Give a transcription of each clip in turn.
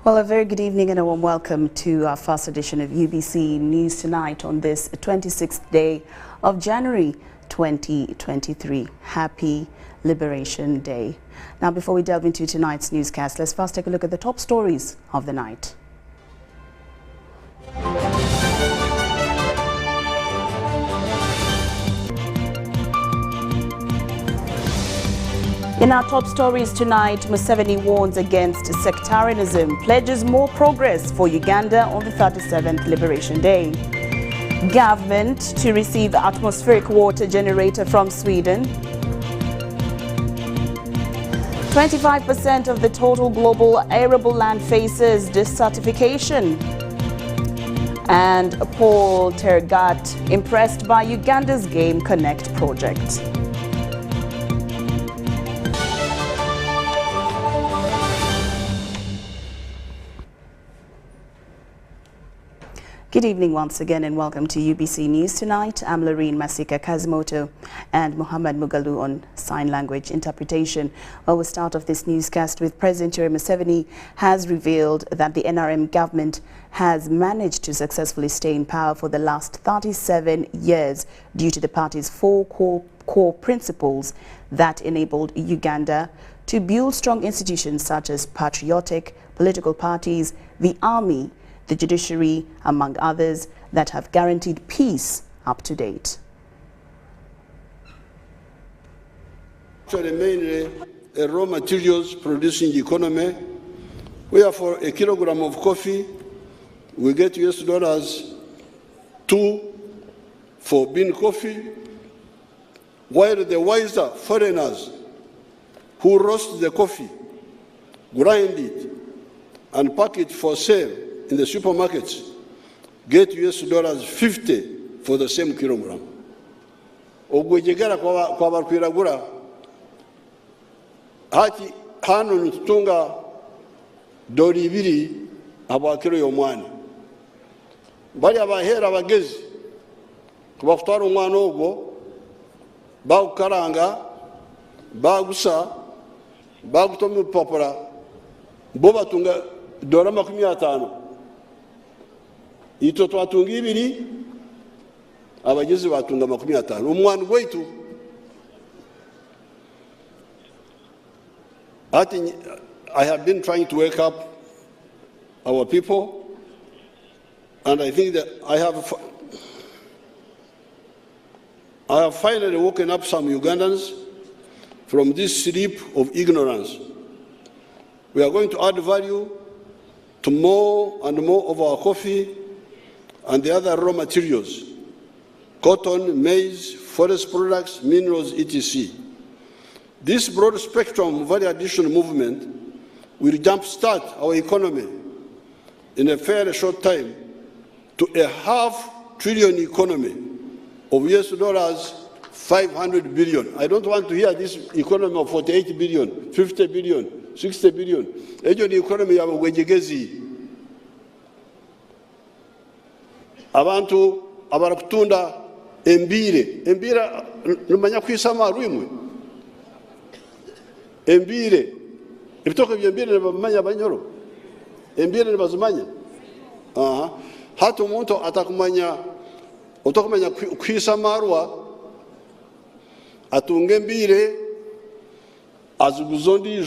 Well, a very good evening and a warm welcome to our first edition of UBC News Tonight on this 26th day of January 2023. Happy Liberation Day. Now, before we delve into tonight's newscast, let's first take a look at the top stories of the night. In our top stories tonight, Museveni warns against sectarianism, pledges more progress for Uganda on the 37th Liberation Day. Government to receive atmospheric water generator from Sweden. 25% of the total global arable land faces desertification. And Paul Tergat impressed by Uganda's Game Connect project. Good evening once again and welcome to UBC News Tonight. I'm Lauryn Masika Kazimoto and Muhammad Mugalu on sign language interpretation. Well, we'll start off this newscast with President Lauryn Masika has revealed that the NRM government has managed to successfully stay in power for the last 37 years due to the party's four core principles that enabled Uganda to build strong institutions such as patriotic political parties, the army, the judiciary, among others, that have guaranteed peace up to date. Actually, mainly raw materials producing the economy, where for a kilogram of coffee, we get $2 for bean coffee, while the wiser foreigners who roast the coffee, grind it, and pack it for sale in the supermarkets get $50 for the same kilogram. Ogwejegera kwa barkwiragura hati hano ntutunga $2 aba kilo y'omwana bali abahera abagezi kubafutwara omwana ogwo bagukaranga bagusa bagutoma papura bo batunga $50. Ito twatunga 2 abagezi batunga 50 umwana gwitu I have been trying to wake up our people, and I think that I have finally woken up some Ugandans from this sleep of ignorance. We are going to add value to more and more of our coffee and the other raw materials, cotton, maize, forest products, minerals, etc. This broad spectrum value addition movement will jumpstart our economy in a fairly short time to a $500 billion economy of $500 billion. I don't want to hear this economy of 48 billion, 50 billion, 60 billion. Ejo the economy of wejegezi. Abantu abarakutunda embire numanya kwisama rwimwe embire ibitoke byembire nabamanya banyoro embire nabazumanya hata umuntu atakumanya utakumanya kwisamarwa atunge embire azuguzondi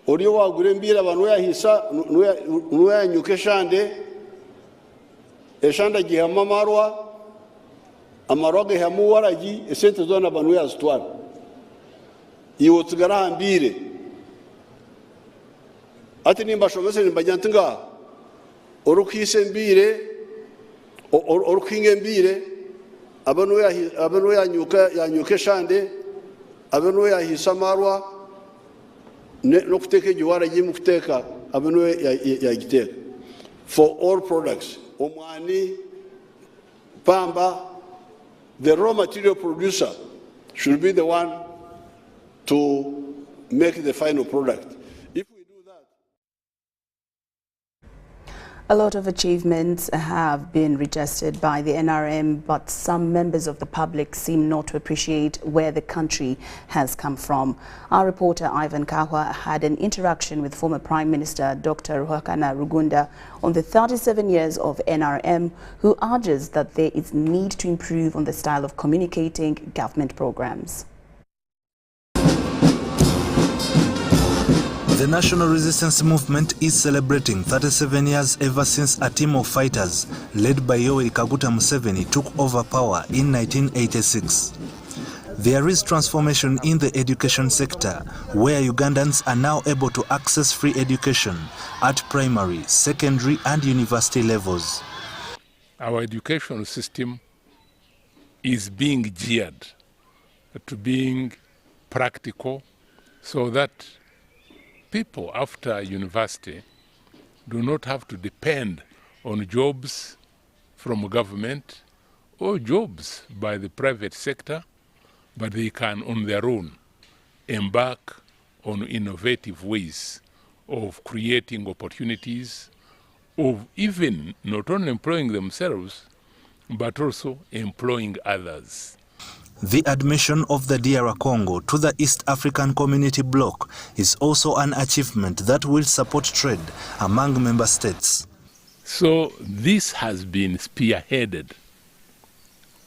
oriyo wagure embire abantu yahisa nuyanyuke shande eshanda gihama amarwa gehamu waragi esente zona abantu yazitwara iwo tugarambire ati nimba shomese nimbajantinga orukise mbire orukinge mbire abantu yanyuke shande abantu yahisa marwa no kuteka jiwaragi mu kuteka abantu yagiteka for all products. Omwani, pamba, the raw material producer should be the one to make the final product. If we do that. A lot of achievements have been registered by the NRM, but some members of the public seem not to appreciate where the country has come from. Our reporter Ivan Kahwa had an interaction with former Prime Minister Dr. Ruhakana Rugunda on the 37 years of NRM, who urges that there is need to improve on the style of communicating government programs. The National Resistance Movement is celebrating 37 years ever since a team of fighters led by Yoweri Kaguta Museveni took over power in 1986. There is transformation in the education sector, where Ugandans are now able to access free education at primary, secondary and university levels. Our education system is being geared to being practical so that people after university do not have to depend on jobs from government or jobs by the private sector, but they can on their own embark on innovative ways of creating opportunities, of even not only employing themselves, but also employing others. The admission of the DR Congo to the East African Community Bloc is also an achievement that will support trade among member states. So this has been spearheaded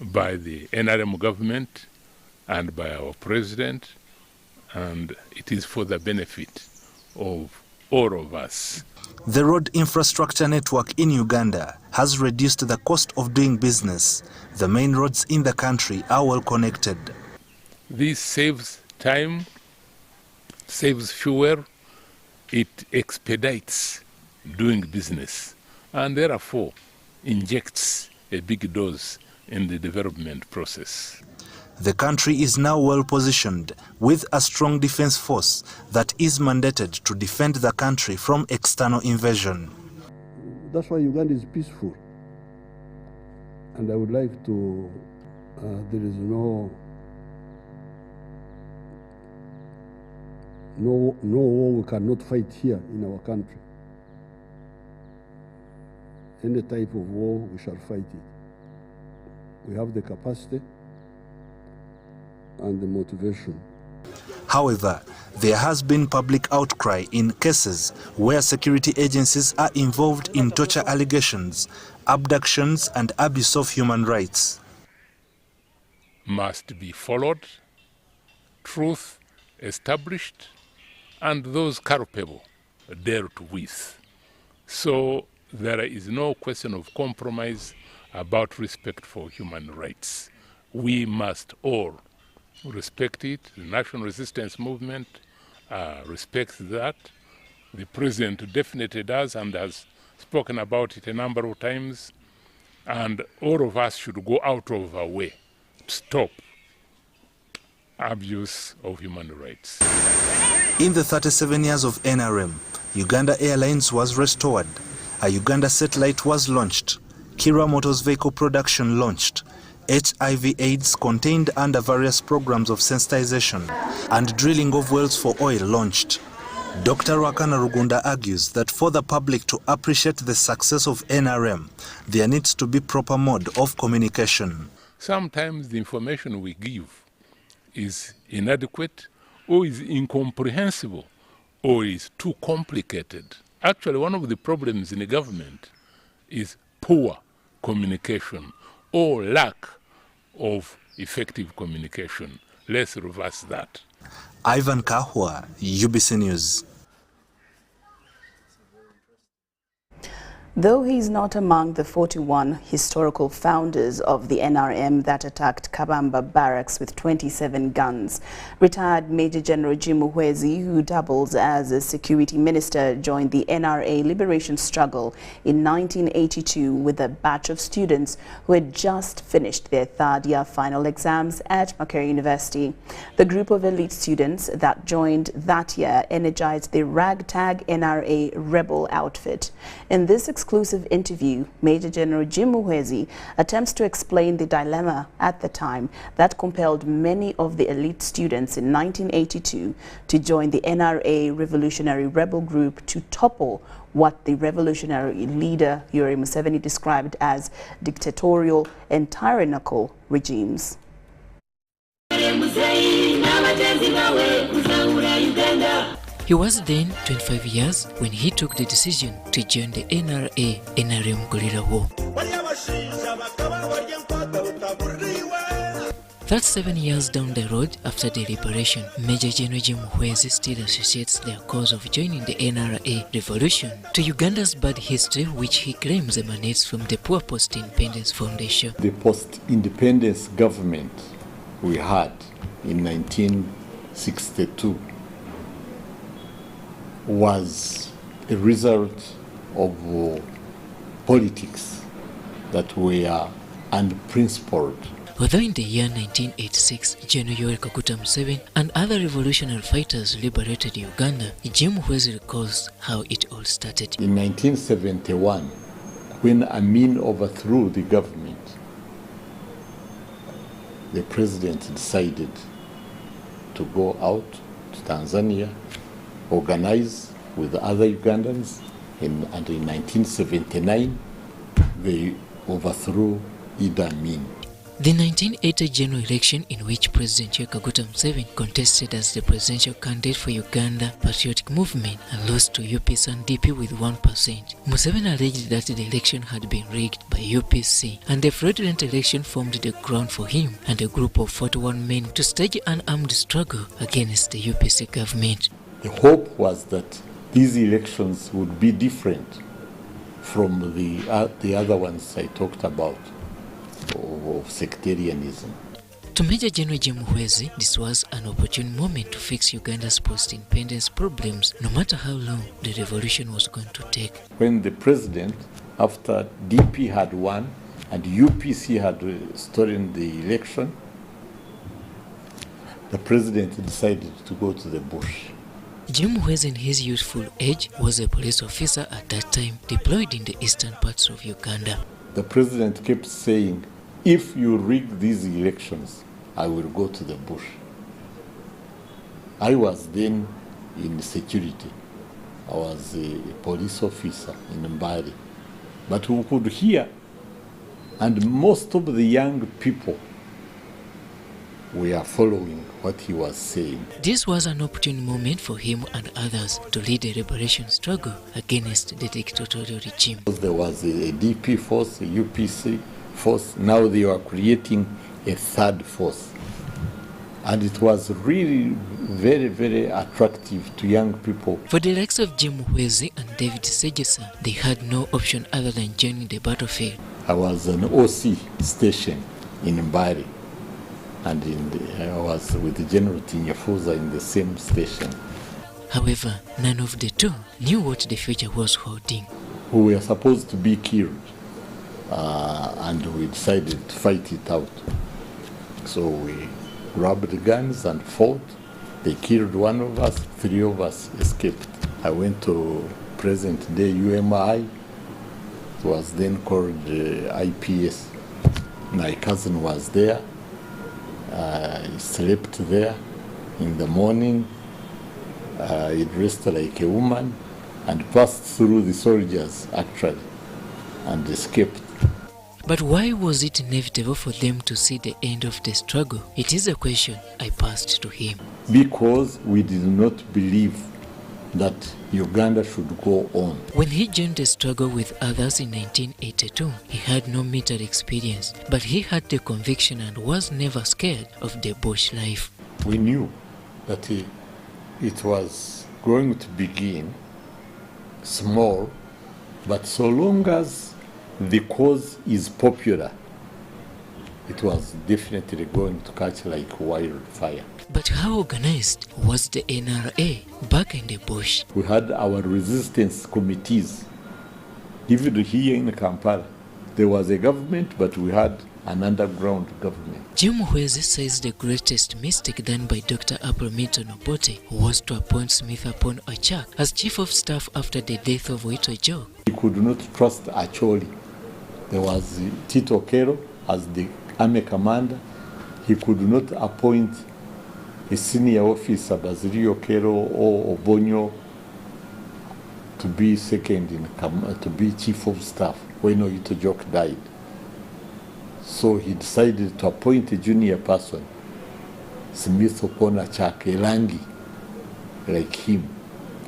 by the NRM government and by our president, and it is for the benefit of all of us. The road infrastructure network in Uganda has reduced the cost of doing business. The main roads in the country are well connected. This saves time, saves fuel, it expedites doing business, and therefore injects a big dose in the development process. The country is now well positioned with a strong defense force that is mandated to defend the country from external invasion. That's why Uganda is peaceful. And I would like to, there is no war we cannot fight here in our country. Any type of war, we shall fight it. We have the capacity and the motivation. However, there has been public outcry in cases where security agencies are involved in torture allegations, abductions and abuse of human rights. Must be followed, truth established, and those culpable dealt with. So there is no question of compromise about respect for human rights. We must all respect it. The National Resistance Movement respects that. The President definitely does and has spoken about it a number of times. And all of us should go out of our way to stop abuse of human rights. In the 37 years of NRM, Uganda Airlines was restored. A Uganda satellite was launched. Kira Motors vehicle production launched. HIV/AIDS contained under various programs of sensitization, and drilling of wells for oil launched. Dr. Ruhakana Rugunda argues that for the public to appreciate the success of NRM, there needs to be proper mode of communication. Sometimes the information we give is inadequate or is incomprehensible or is too complicated. Actually, one of the problems in the government is poor communication or lack of effective communication. Let's reverse that. Ivan Kahwa, UBC News. Though he is not among the 41 historical founders of the NRM that attacked Kabamba barracks with 27 guns, retired Major General Jim Muhwezi, who doubles as a security minister, joined the NRA liberation struggle in 1982 with a batch of students who had just finished their third-year final exams at Makerere University. The group of elite students that joined that year energized the ragtag NRA rebel outfit. In this exclusive interview, Major General Jim Muhwezi attempts to explain the dilemma at the time that compelled many of the elite students in 1982 to join the NRA Revolutionary Rebel Group to topple what the revolutionary leader Yoweri Museveni described as dictatorial and tyrannical regimes. He was then 25 years when he took the decision to join the NRA-NRM guerrilla war. That's 7 years down the road after the liberation. Major General Jim Muhwezi still associates their cause of joining the NRA revolution to Uganda's bad history, which he claims emanates from the poor post-independence foundation. The post-independence government we had in 1962 was a result of politics that were unprincipled. Although in the year 1986, General Yoweri Museveni and other revolutionary fighters liberated Uganda, Jim Muhwezi recalls how it all started. In 1971, when Amin overthrew the government, the president decided to go out to Tanzania, organize with other Ugandans, and in 1979, they overthrew Idi Amin. The 1980 general election, in which President Yoweri Museveni contested as the presidential candidate for Uganda Patriotic Movement and lost to UPC and DP with 1%. Museveni alleged that the election had been rigged by UPC, and the fraudulent election formed the ground for him and a group of 41 men to stage an armed struggle against the UPC government. The hope was that these elections would be different from the other ones I talked about, of sectarianism. To Major General Jim Muhwezi, this was an opportune moment to fix Uganda's post-independence problems, no matter how long the revolution was going to take. When the president, after DP had won and UPC had stolen the election, the president decided to go to the bush. Jim Muhwezi, in his youthful age, was a police officer at that time deployed in the eastern parts of Uganda. The president kept saying, if you rig these elections, I will go to the bush. I was then in security. I was a police officer in Mbari. But we could hear, and most of the young people were following what he was saying. This was an opportune moment for him and others to lead a liberation struggle against the dictatorial regime. There was a DP force, a UPC force. Now they were creating a third force. And it was really very, very attractive to young people. For the likes of Jim Muhwezi and David Segesa, they had no option other than joining the battlefield. I was an OC station in Mbari. And I was with General Tinyafuza in the same station. However, none of the two knew what the future was holding. We were supposed to be killed, and we decided to fight it out. So we grabbed the guns and fought. They killed one of us, 3 of us escaped. I went to present-day UMI. It was then called IPS. My cousin was there. I slept there. In the morning, I dressed like a woman and passed through the soldiers, actually, and escaped. But why was it inevitable for them to see the end of the struggle? It is a question I passed to him. Because we did not believe that Uganda should go on. When he joined the struggle with others in 1982, he had no military experience, but he had the conviction and was never scared of the bush life. We knew that it was going to begin small, but so long as the cause is popular, it was definitely going to catch like wildfire. But how organized was the NRA back in the bush? We had our resistance committees, even here in Kampala. there was a government, but we had an underground government. Jim Muhwezi says the greatest mistake done by Dr. Milton Obote was to appoint Smith upon Achak as chief of staff after the death of Wito Joe. He could not trust Acholi. There was Tito Kero as the army commander. He could not appoint a senior officer, Basilio Kero or Obonyo, to be to be chief of staff when Wito Joe died. So he decided to appoint a junior person, Smith upon Achak, a Langi, like him,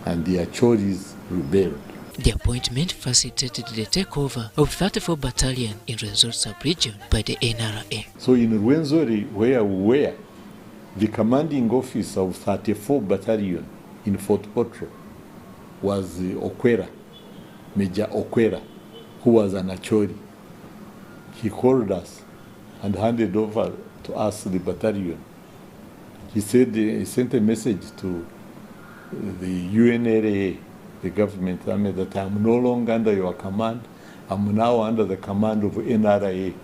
and the Acholis rebelled. The appointment facilitated the takeover of 34 Battalion in Rwenzori sub-region by the NRA. So in Rwenzori, where we were, the commanding officer of 34 Battalion in Fort Potro was Okwera, Major Okwera, who was an Acholi. He called us and handed over to us the battalion. He said he sent a message to the UNRA, the government army, that I'm no longer under your command. I'm now under the command of NRA.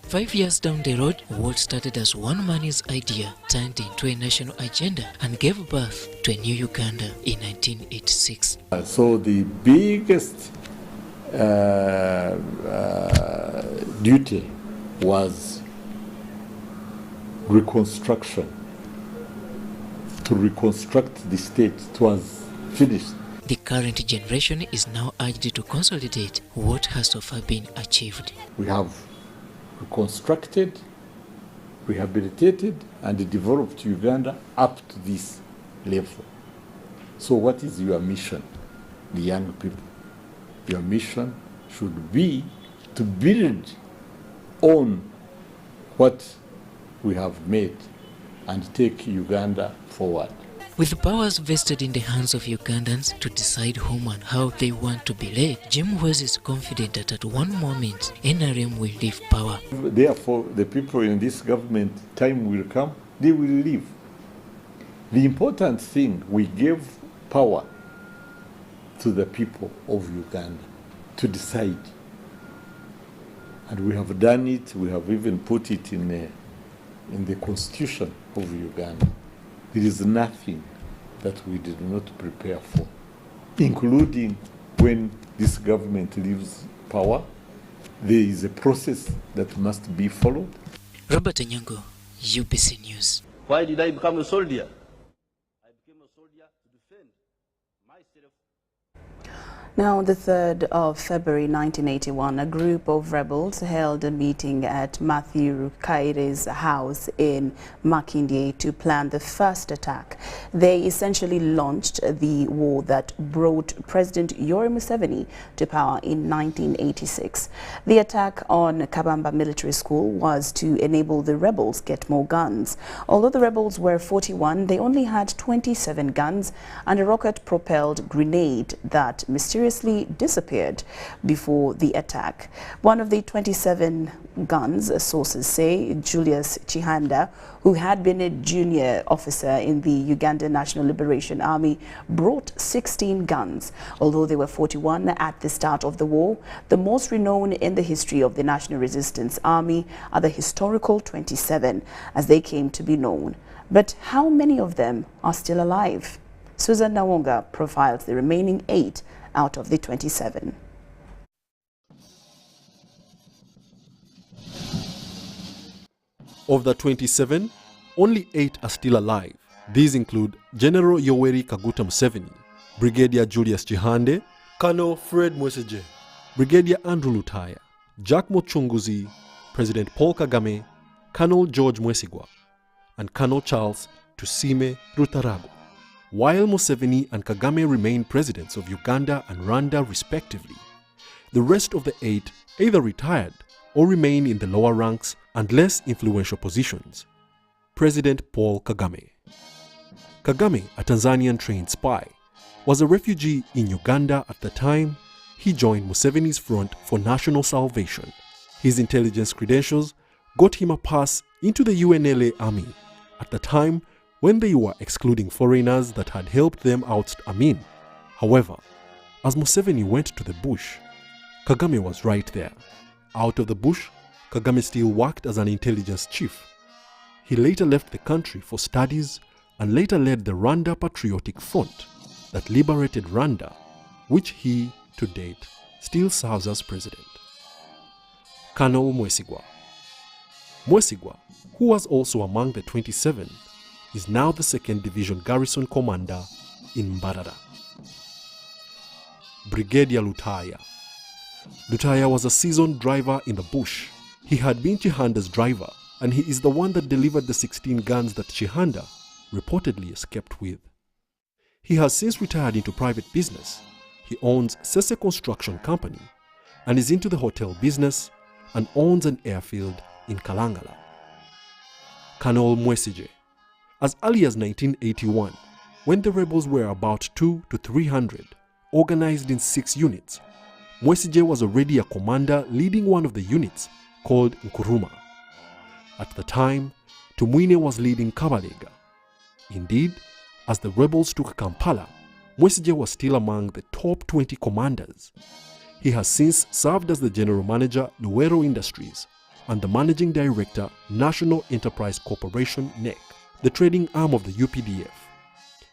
5 years down the road, what started as one man's idea turned into a national agenda and gave birth to a new Uganda in 1986. So the biggest duty was reconstruction. To reconstruct the state, it was finished. The current generation is now urged to consolidate what has so far been achieved. We have reconstructed, rehabilitated, and developed Uganda up to this level. So what is your mission, the young people? Your mission should be to build on what we have made and take Uganda forward. With powers vested in the hands of Ugandans to decide whom and how they want to be led, Jim Muhwezi is confident that at one moment NRM will leave power. Therefore, the people in this government, time will come, they will leave. The important thing, we gave power to the people of Uganda to decide. And we have done it, we have even put it in the constitution of Uganda. There is nothing that we did not prepare for, including when this government leaves power, there is a process that must be followed. Robert Anyango, UBC News. Why did I become a soldier? I became a soldier to defend myself. Now, the 3rd of February 1981, a group of rebels held a meeting at Matthew Kaire's house in Makindye to plan the first attack. They essentially launched the war that brought President Yoweri Museveni to power in 1986. The attack on Kabamba Military School was to enable the rebels get more guns. Although the rebels were 41, they only had 27 guns and a rocket-propelled grenade that mysteriously disappeared before the attack. One of the 27 guns, sources say, Julius Chihanda, who had been a junior officer in the Uganda National Liberation Army, brought 16 guns. Although there were 41 at the start of the war, the most renowned in the history of the National Resistance Army are the historical 27, as they came to be known. But how many of them are still alive? Susan Nawonga profiles the remaining 8 out of the 27. Of the 27, only 8 are still alive. These include General Yoweri Kaguta Museveni, Brigadier Julius Chihande, Colonel Fred Mwesigye, Brigadier Andrew Lutaya, Jack Muchunguzi, President Paul Kagame, Colonel George Mwesigwa, and Colonel Charles Tusime Rutarago. While Museveni and Kagame remain presidents of Uganda and Rwanda respectively, the rest of the 8 either retired or remain in the lower ranks and less influential positions. President Paul Kagame. Kagame, a Tanzanian-trained spy, was a refugee in Uganda at the time he joined Museveni's Front for National Salvation. His intelligence credentials got him a pass into the UNLA army at the time when they were excluding foreigners that had helped them oust Amin. However, as Museveni went to the bush, Kagame was right there, Out of the bush, Kagame still worked as an intelligence chief. He later left the country for studies and later led the Rwanda Patriotic Front that liberated Rwanda, which he, to date, still serves as president. Colonel Mwesigwa. Mwesigwa, who was also among the 27, is now the 2nd Division Garrison Commander in Mbarara. Brigadier Lutaya. Lutaya was a seasoned driver in the bush. He had been Chihanda's driver, and he is the one that delivered the 16 guns that Chihanda reportedly escaped with. He has since retired into private business. He owns Sese Construction Company and is into the hotel business and owns an airfield in Kalangala. Colonel Mwesige. As early as 1981, when the rebels were about 200 to 300, organized in 6 units, Mwesige was already a commander leading one of the units called Nkuruma. At the time, Tumwine was leading Kabalega. Indeed, as the rebels took Kampala, Mwesige was still among the top 20 commanders. He has since served as the general manager, Luwero Industries, and the managing director, National Enterprise Corporation, NEC, the trading arm of the UPDF.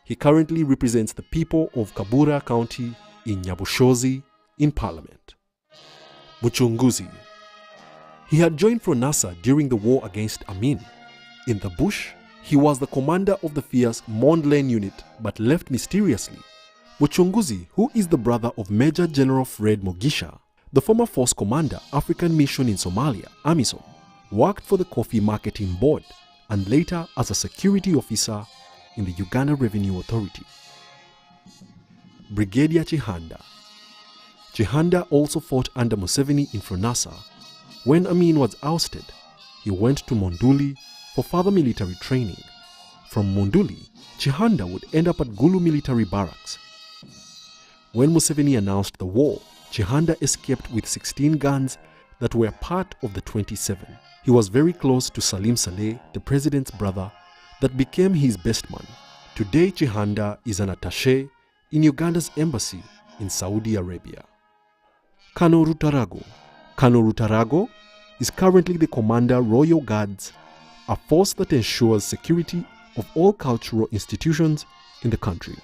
He currently represents the people of Kabura County in Nyabushozi in Parliament. Muchunguzi. He had joined Fronasa during the war against Amin. In the bush, he was the commander of the fierce Mondlane unit but left mysteriously. Muchunguzi, who is the brother of Major General Fred Mogisha, the former force commander, African Mission in Somalia, AMISOM, worked for the Coffee Marketing Board and later as a security officer in the Uganda Revenue Authority. Brigadier Chihanda. Chihanda also fought under Museveni in Fronasa. When Amin was ousted, he went to Monduli for further military training. From Monduli, Chihanda would end up at Gulu Military Barracks. When Museveni announced the war, Chihanda escaped with 16 guns that were part of the 27. He was very close to Salim Saleh, the president's brother, that became his best man. Today, Chihanda is an attaché in Uganda's embassy in Saudi Arabia. Kano Rutarago. Kano Rutarago is currently the Commander Royal Guards, a force that ensures security of all cultural institutions in the country.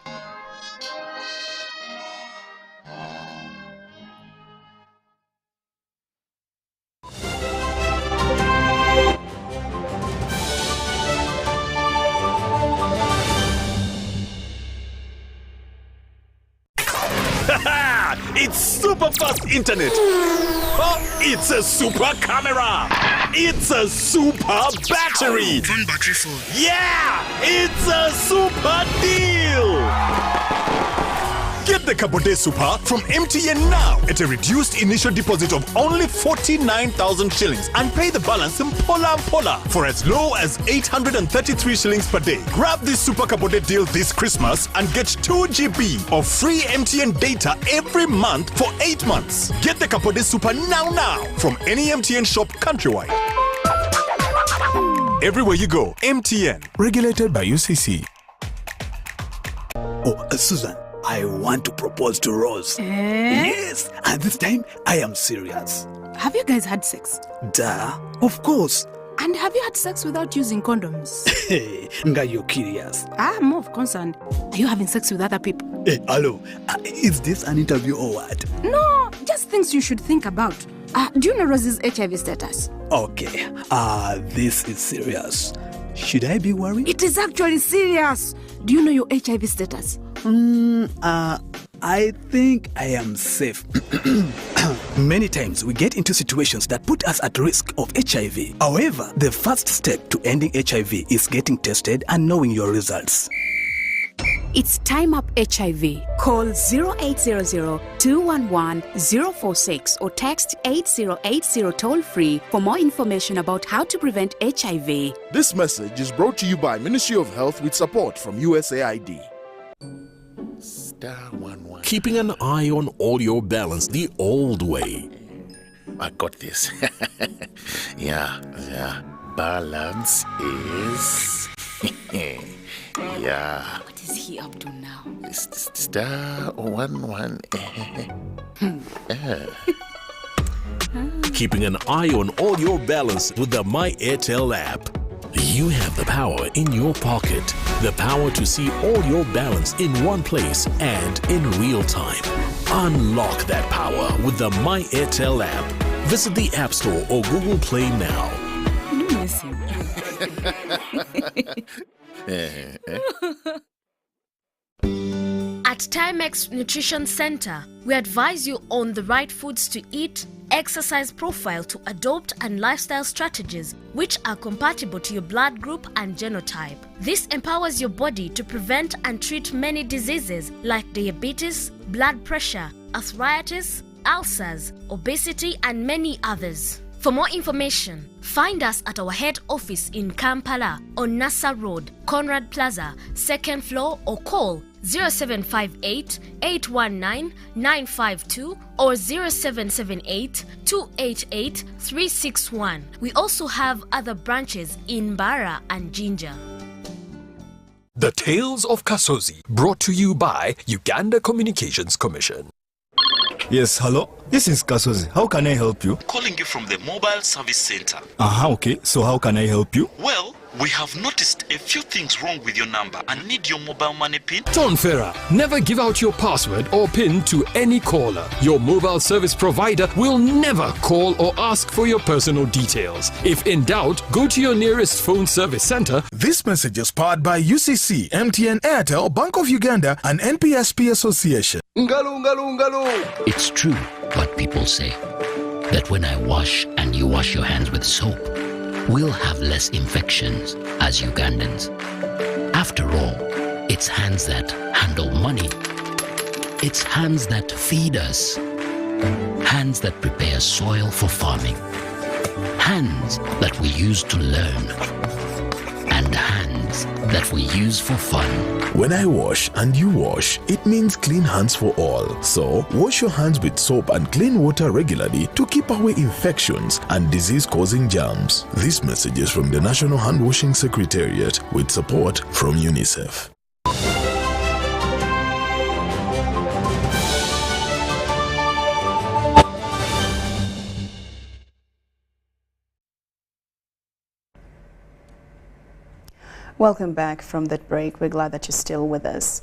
It's super fast internet. Oh, it's a super camera. It's a super battery. Phone battery full. Yeah, it's a super deal. Get the Kabode Super from MTN now at a reduced initial deposit of only 49,000 shillings and pay the balance in Pola for as low as 833 shillings per day. Grab this Super Kabode deal this Christmas and get 2 GB of free MTN data every month for 8 months. Get the Kabode Super now from any MTN shop countrywide. Everywhere you go, MTN. Regulated by UCC. Oh, Susan, I want to propose to Rose. Yes, and this time I am serious. Have you guys had sex? Duh, of course. And have you had sex without using condoms? Hey, Nga, you're curious. I'm more concerned. Are you having sex with other people? Hey, hello, is this an interview or what? No, just things you should think about. Do you know Rose's HIV status? Okay, this is serious. Should I be worried? It is actually serious. Do you know your HIV status? I think I am safe. Many times we get into situations that put us at risk of HIV. However, the first step to ending HIV is getting tested and knowing your results. It's Time Up HIV. Call 0800-211-046 or text 8080 toll-free for more information about how to prevent HIV. This message is brought to you by Ministry of Health with support from USAID. *11. Keeping an eye on all your balance the old way. I got this. Yeah. Balance is... Yeah. What is he up to now? *11. keeping an eye on all your balance with the My Airtel app. You have the power in your pocket, the power to see all your balance in one place and in real time. Unlock that power with the My Airtel app. Visit the App Store or Google Play now. At Timex Nutrition Center, we advise you on the right foods to eat, exercise profile to adopt, and lifestyle strategies which are compatible to your blood group and genotype. This empowers your body to prevent and treat many diseases like diabetes, blood pressure, arthritis, ulcers, obesity, and many others. For more information, find us at our head office in Kampala on Nassa Road, Conrad Plaza, 2nd floor, or call 0758 819 952 or 0778 288 361. We also have other branches in Bara and Jinja. The Tales of Kasozi, brought to you by Uganda Communications Commission. Yes, hello? This is Kasozi. How can I help you? Calling you from the mobile service center. Okay. So how can I help you? Well, we have noticed a few things wrong with your number and need your mobile money PIN. John Ferrer, never give out your password or PIN to any caller. Your mobile service provider will never call or ask for your personal details. If in doubt, go to your nearest phone service center. This message is powered by UCC, MTN, Airtel, Bank of Uganda, and NPSP Association. It's true what people say, that when I wash and you wash your hands with soap, we'll have less infections as Ugandans. After all, it's hands that handle money. It's hands that feed us. Hands that prepare soil for farming. Hands that we use to learn. And hands that we use for fun. When I wash and you wash, it means clean hands for all. So, wash your hands with soap and clean water regularly to keep away infections and disease-causing germs. This message is from the National Hand Washing Secretariat with support from UNICEF. Welcome back from that break. We're glad that you're still with us.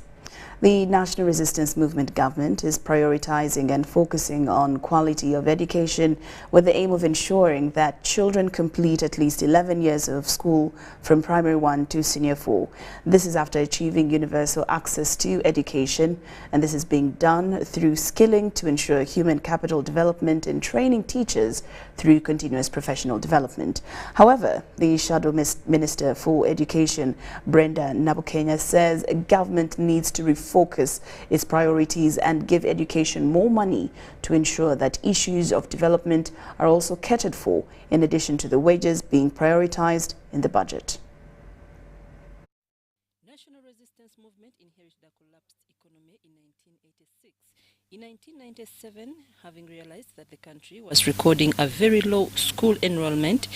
The National Resistance Movement government is prioritizing and focusing on quality of education with the aim of ensuring that children complete at least 11 years of school from primary 1 to senior 4. This is after achieving universal access to education, and this is being done through skilling to ensure human capital development and training teachers through continuous professional development. However, the Shadow Minister for Education, Brenda Nabukenya, says government needs to refocus its priorities and give education more money to ensure that issues of development are also catered for, in addition to the wages being prioritized in the budget. National Resistance Movement inherited a collapsed economy in 1986. In 1997, having realized that the country was recording a very low school enrollment,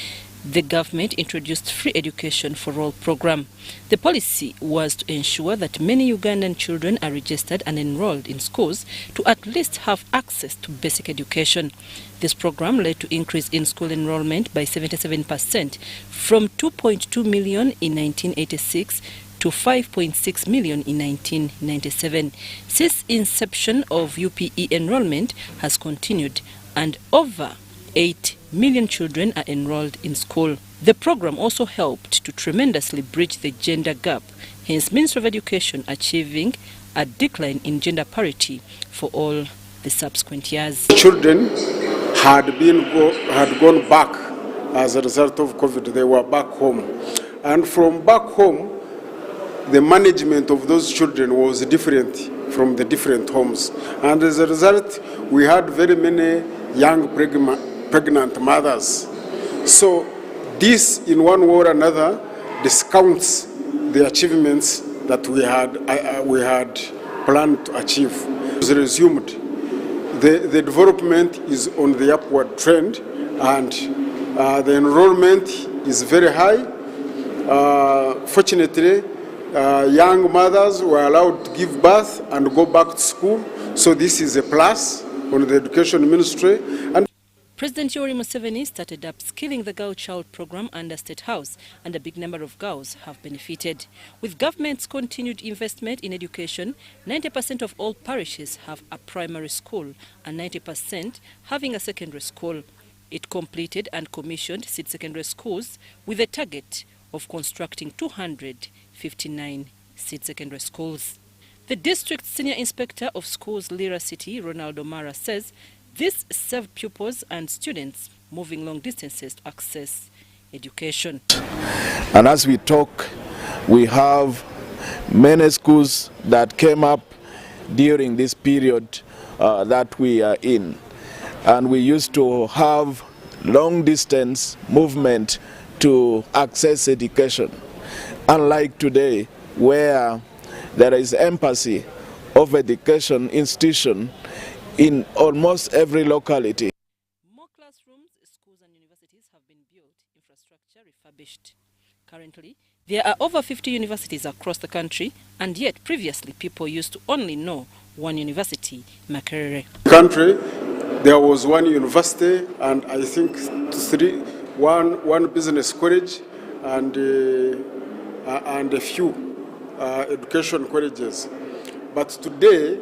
the government introduced free education for all program. The policy was to ensure that many Ugandan children are registered and enrolled in schools to at least have access to basic education. This program led to increase in school enrollment by 77% from 2.2 million in 1986 to 5.6 million in 1997. Since inception of UPE, enrollment has continued and over 8 million children are enrolled in school. The program also helped to tremendously bridge the gender gap, hence Ministry of Education achieving a decline in gender parity for all the subsequent years. Children had gone back as a result of COVID. They were back home, and from back home the management of those children was different from the different homes, and as a result we had very many young pregnant mothers. So this in one way or another discounts the achievements that we had planned to achieve. It was resumed. The development is on the upward trend, and the enrollment is very high. Fortunately, young mothers were allowed to give birth and go back to school, so this is a plus on the Education Ministry. And President Yoweri Museveni started upskilling the Girl Child program under State House, and a big number of girls have benefited. With government's continued investment in education, 90% of all parishes have a primary school and 90% having a secondary school. It completed and commissioned 6 secondary schools with a target of constructing 259 seed secondary schools. The district senior inspector of schools Lira City, Ronaldo Mara, says this served pupils and students moving long distances to access education. And as we talk, we have many schools that came up during this period that we are in. And we used to have long distance movement to access education. Unlike today, where there is emphasis of education institution in almost every locality. More classrooms, schools and universities have been built, infrastructure refurbished. Currently, there are over 50 universities across the country, and yet previously people used to only know one university, Makerere. Country, there was one university and I think one business college and a few education colleges. But today,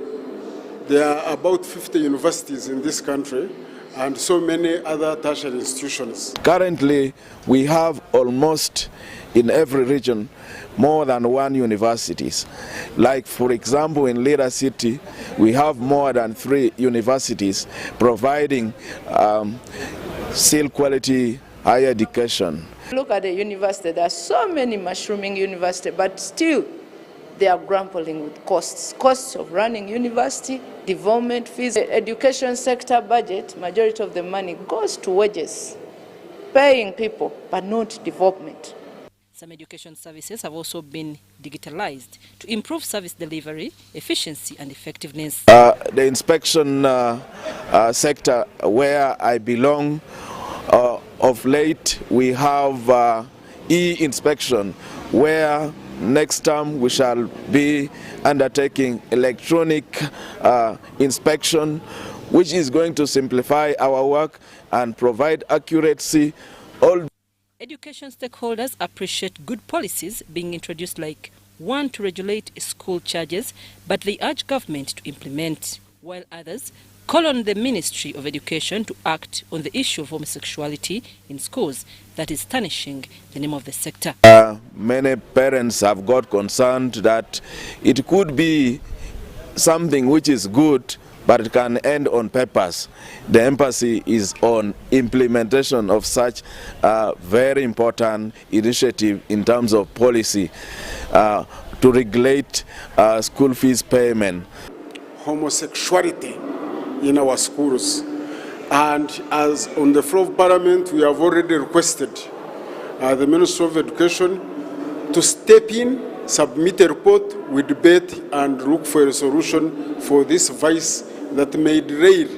there are about 50 universities in this country and so many other tertiary institutions. Currently, we have almost in every region more than one universities. Like for example, in Lira City, we have more than 3 universities providing still quality higher education. Look at the university, there are so many mushrooming universities, but still they are grappling with costs of running university, development fees. The education sector budget, majority of the money goes to wages, paying people, but not development. Some education services have also been digitalized to improve service delivery, efficiency and effectiveness. The inspection sector where I belong, of late we have e-inspection, where next time we shall be undertaking electronic inspection, which is going to simplify our work and provide accuracy. Education stakeholders appreciate good policies being introduced, like one to regulate school charges, but they urge government to implement, while others call on the Ministry of Education to act on the issue of homosexuality in schools that is tarnishing the name of the sector. Many parents have got concerned that it could be something which is good, but it can end on papers. The emphasis is on implementation of such very important initiative in terms of policy to regulate school fees payment. Homosexuality in our schools, and as on the floor of Parliament we have already requested the Ministry of Education to step in, submit a report, we debate and look for a solution for this vice that may derail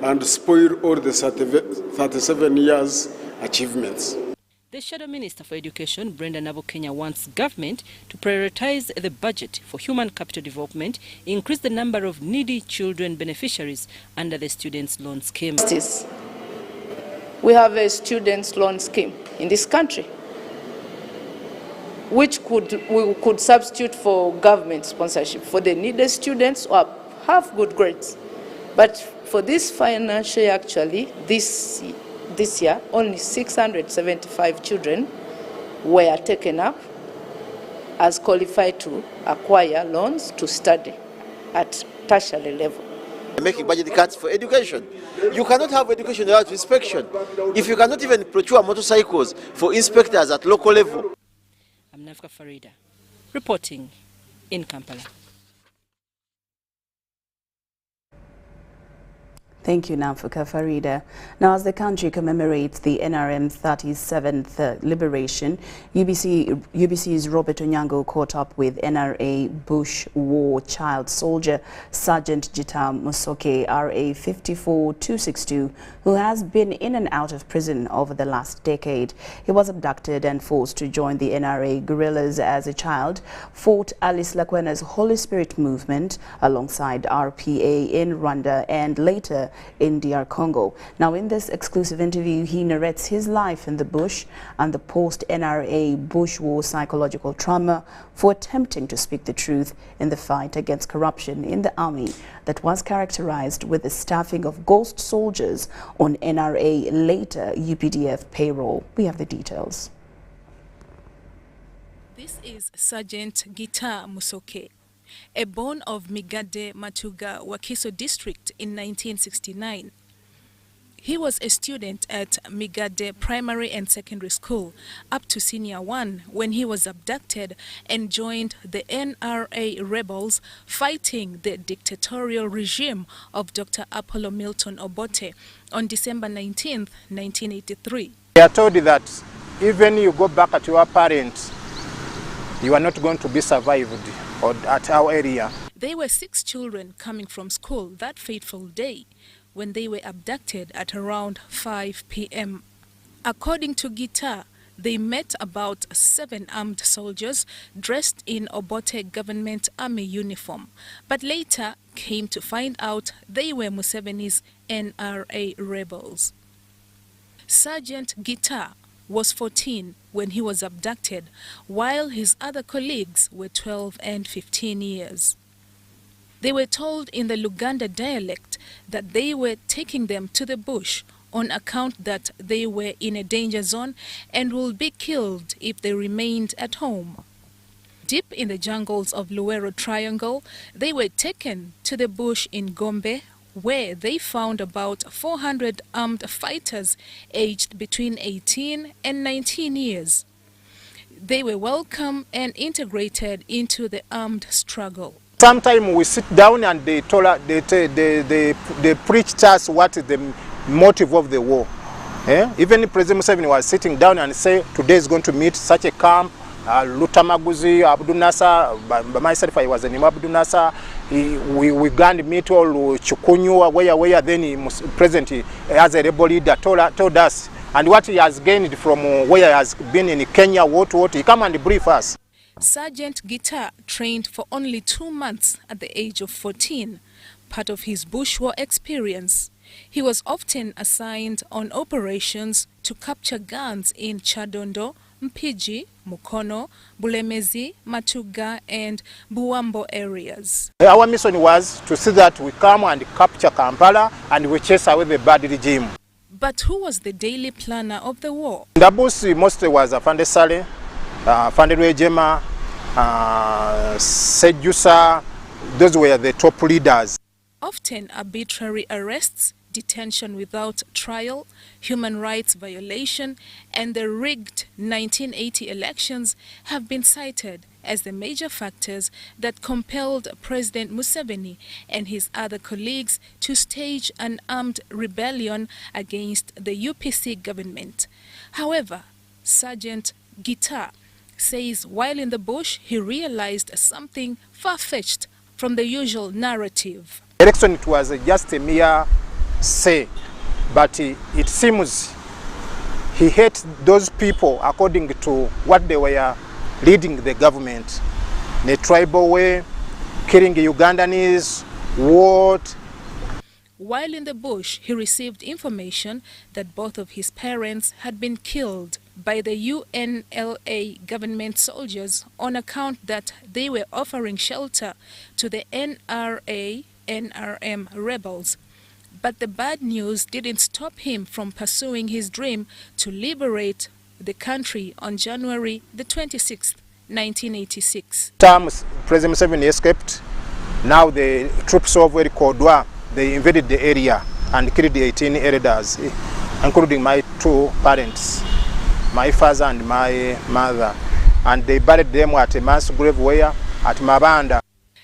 and spoil all the 37 years achievements. The Shadow Minister for Education, Brenda Nabokenya, wants government to prioritize the budget for human capital development, increase the number of needy children beneficiaries under the Students' Loan Scheme. We have a students' loan scheme in this country, which we could substitute for government sponsorship for the needed students who have good grades. But for this financial year, actually, this year, only 675 children were taken up as qualified to acquire loans to study at tertiary level. Making budget cuts for education. You cannot have education without inspection. If you cannot even procure motorcycles for inspectors at local level. I'm Nafka Farida, reporting in Kampala. Thank you, Namfuka Farida. Now, as the country commemorates the NRM's 37th liberation, UBC's Robert Onyango caught up with NRA Bush War child soldier Sergeant Jitam Musoke, RA 54262, who has been in and out of prison over the last decade. He was abducted and forced to join the NRA guerrillas as a child, fought Alice Lakwena's Holy Spirit movement alongside RPA in Rwanda, and later Masika in DR Congo. Now, in this exclusive interview, he narrates his life in the bush and the post-NRA bush war psychological trauma for attempting to speak the truth in the fight against corruption in the army that was characterized with the staffing of ghost soldiers on NRA, later UPDF payroll. We have the details. This is Sergeant Gita Musoke, a born of Migade Matuga, Wakiso district in 1969. He was a student at Migade Primary and Secondary School up to Senior 1 when he was abducted and joined the NRA rebels fighting the dictatorial regime of Dr. Apollo Milton Obote on December 19, 1983. They are told that even you go back at your parents, you are not going to be survived or at our area. There were 6 children coming from school that fateful day when they were abducted at around 5 p.m. According to Gita, they met about 7 armed soldiers dressed in Obote government army uniform, but later came to find out they were Museveni's NRA rebels. Sergeant Gita was 14 when he was abducted, while his other colleagues were 12 and 15 years. They were told in the Luganda dialect that they were taking them to the bush on account that they were in a danger zone and would be killed if they remained at home. Deep in the jungles of Luwero Triangle, they were taken to the bush in Gombe, where they found about 400 armed fighters aged between 18 and 19 years. They were welcomed and integrated into the armed struggle. Sometimes we sit down and they preached us what is the motive of the war. Even President Museveni was sitting down and say, today is going to meet such a camp, Lutamaguzi, Abdul Nasser, by myself I was in Abdul Nasser. We going to meet all Chukunyua, where then President as a rebel leader told us, and what he has gained from where he has been in Kenya, what he come and brief us. Sergeant Gita trained for only 2 months at the age of 14, part of his bush war experience. He was often assigned on operations to capture guns in Chadondo, Mpiji, Mukono, Bulemezi, Matuga and Buwambo areas. Our mission was to see that we come and capture Kampala and we chase away the bad regime. But who was the daily planner of the war? The boss mostly was Afande Sale, Afande Rwejema, Sejusa. Those were the top leaders. Often arbitrary arrests, detention without trial, human rights violation, and the rigged 1980 elections have been cited as the major factors that compelled President Museveni and his other colleagues to stage an armed rebellion against the UPC government. However, Sergeant Gita says while in the bush he realized something far-fetched from the usual narrative. Election, it was just a mere say, but it seems he hates those people according to what they were leading the government in a tribal way, killing Ugandans, what. While in the bush, he received information that both of his parents had been killed by the UNLA government soldiers on account that they were offering shelter to the NRA, NRM rebels. But the bad news didn't stop him from pursuing his dream to liberate the country on January the 26th, 1986. President Museveni escaped. Now the troops of Kodwa, they invaded the area and killed the 18 elders, including my 2 parents, my father and my mother. And they buried them at a mass grave where at Mabanda.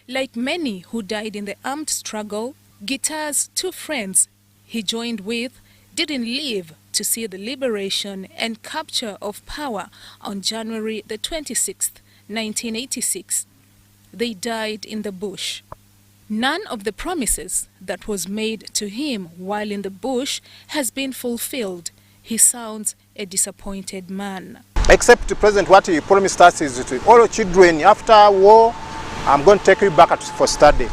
Like many who died in the armed struggle, Gita's 2 friends he joined with didn't live to see the liberation and capture of power on January the 26th, 1986. They died in the bush. None of the promises that was made to him while in the bush has been fulfilled. He sounds a disappointed man. Except the president, what he promised us is to all children after war, I'm going to take you back for study.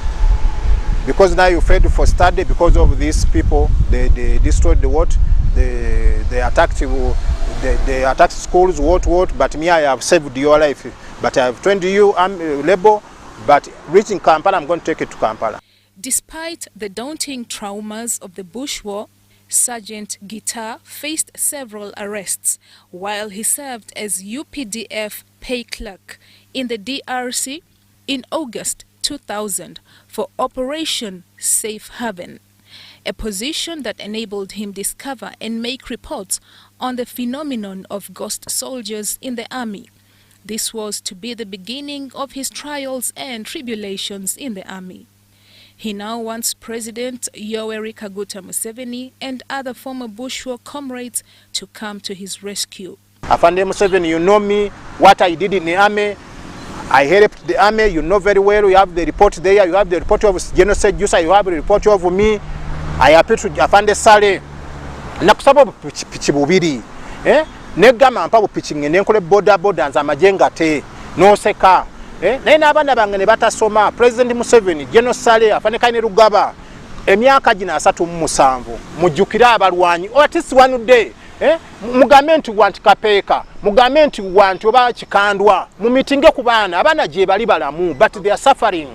because now you failed for study because of these people. They destroyed the what? They attacked you. They attacked schools, what, but me, I have saved your life. But I have trained you, I'm labor, but reaching Kampala, I'm going to take it to Kampala. Despite the daunting traumas of the Bush War, Sergeant Gitta faced several arrests while he served as UPDF pay clerk in the DRC in August 2000 for Operation Safe Haven, a position that enabled him discover and make reports on the phenomenon of ghost soldiers in the army. This was to be the beginning of his trials and tribulations in the army. He now wants President Yoweri Kaguta Museveni and other former Bush War comrades to come to his rescue. Afande Museveni, you know me, what I did in the army. I helped the army, you know very well. You have the report there, you have the report of genocide, you have the report of me. I appeal to Afande Sale. Nakusaba pichi bubiri. Negama mpabu pichi ngenkole boda nza majenga te. No seka. Naina abana bangene batasoma. President Museveni, genocide, Afande Kaine Rugaba. Emyaka jina 37. Mujukira abalwanyi. At least one day. Mugamenti wanti kapeeka. Mugamenti wanti oba chikandwa. Mumitinge ku baana. Abana je bali balamu, but they are suffering.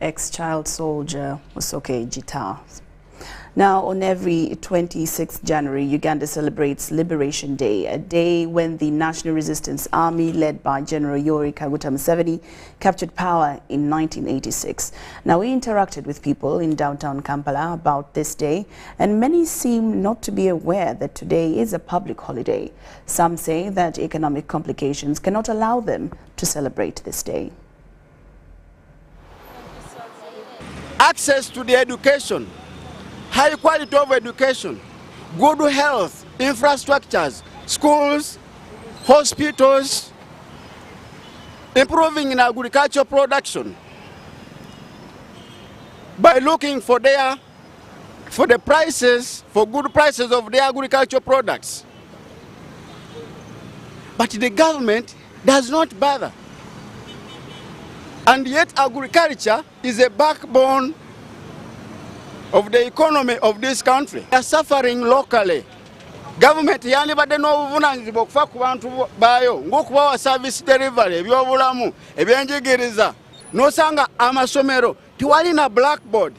Ex-child soldier Musoke Gitta. Now, on every 26th January, Uganda celebrates Liberation Day, a day when the National Resistance Army, led by General Yoweri Kaguta Museveni, captured power in 1986. Now, we interacted with people in downtown Kampala about this day, and many seem not to be aware that today is a public holiday. Some say that economic complications cannot allow them to celebrate this day. Access to the education, high quality of education, good health, infrastructures, schools, hospitals, improving in agricultural production by looking for good prices of the agricultural products. But the government does not bother. And yet agriculture is a backbone of the economy of this country. They are suffering locally. Government yanibadde n'obuvunanyizibwa okufa ku bantu baayo ng'okubawa service delivery, ebyobulamu, ebyenjigiriza. N'osanga amasomero tiwali na blackboard.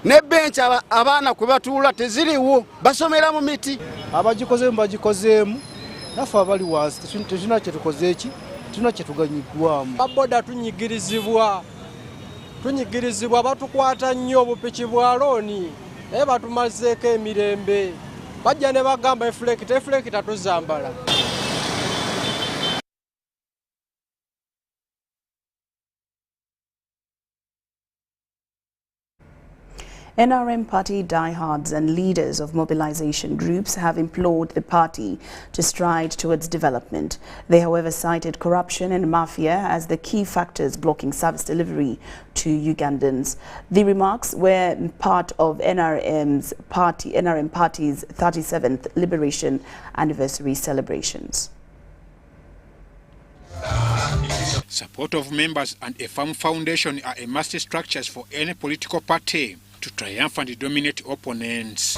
Ne bench abaana kwe batuula teziriwo, basomera mu miti. Abagikozeemu bagikozeemu, naffe abali wansi tetulina kye tukoze eki. Tuna kyetuganyigwamu. Baboda tunyigirizibwa batukwata nnyo obupiki bwa looni naye batumazeeko emirembe bajja ne bagamba efulekita tuzambala. NRM party diehards and leaders of mobilization groups have implored the party to stride towards development. They, however, cited corruption and mafia as the key factors blocking service delivery to Ugandans. The remarks were part of NRM party's 37th Liberation Anniversary celebrations. Support of members and a firm foundation are a must structures for any political party to triumph and dominate opponents.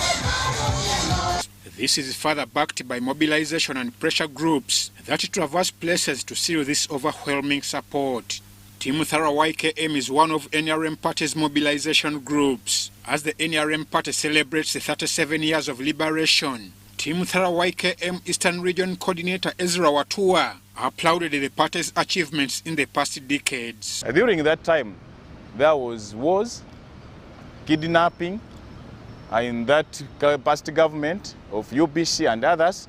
This is further backed by mobilization and pressure groups that traverse places to seal this overwhelming support. Team Thara YKM is one of NRM Party's mobilization groups. As the NRM Party celebrates the 37 years of liberation, Team Thara YKM Eastern Region Coordinator Ezra Watua applauded the party's achievements in the past decades. During that time, there was wars, kidnapping in that past government of UBC and others.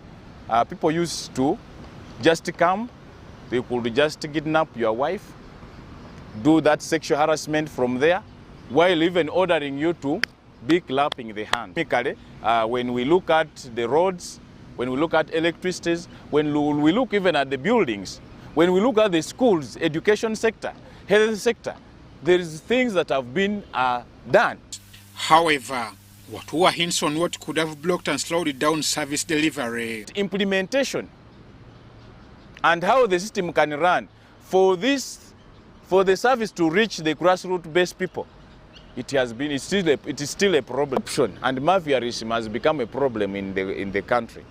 People used to just come, they could just kidnap your wife, do that sexual harassment from there, while even ordering you to be clapping the hand. When we look at the roads, when we look at electricity, when we look even at the buildings, when we look at the schools, education sector, health sector, there is things that have been done. However, Watua hints on what could have blocked and slowed down service delivery. Implementation and how the system can run. for the service to reach the grassroots-based people, it is still a problem. And mafiaism has become a problem in the country,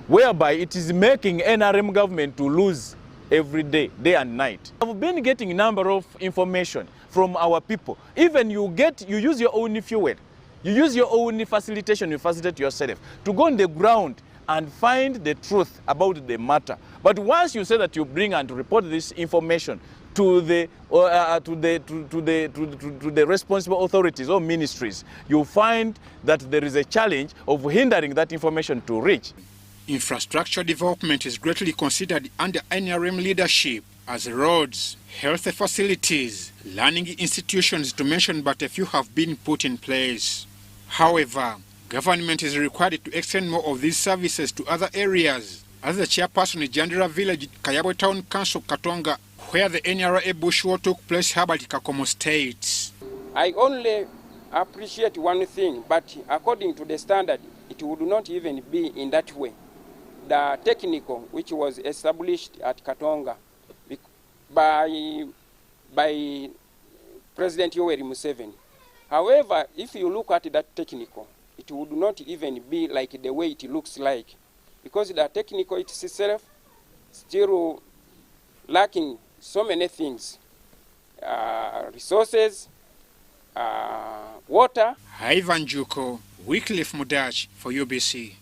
whereby it is making NRM government to lose every day, day and night. I've been getting a number of information from our people. Even you use your own fuel, you use your own facilitation, you facilitate yourself to go on the ground and find the truth about the matter. But once you say that you bring and report this information to the responsible authorities or ministries, you find that there is a challenge of hindering that information to reach. Infrastructure development is greatly considered under NRM leadership, as roads, health facilities, learning institutions, to mention but a few, have been put in place. However, government is required to extend more of these services to other areas, as the chairperson of Jandira Village, Kayabwe Town Council, Katonga, where the NRA bush war took place, Herbert Kakomo states. I only appreciate one thing, but according to the standard, it would not even be in that way. The technical, which was established at Katonga by President Yoweri Museveni. However, if you look at that technical, it would not even be like the way it looks like, because the technical itself still lacking so many things, resources, water. Ivan Juko, Wycliffe Mudach for UBC.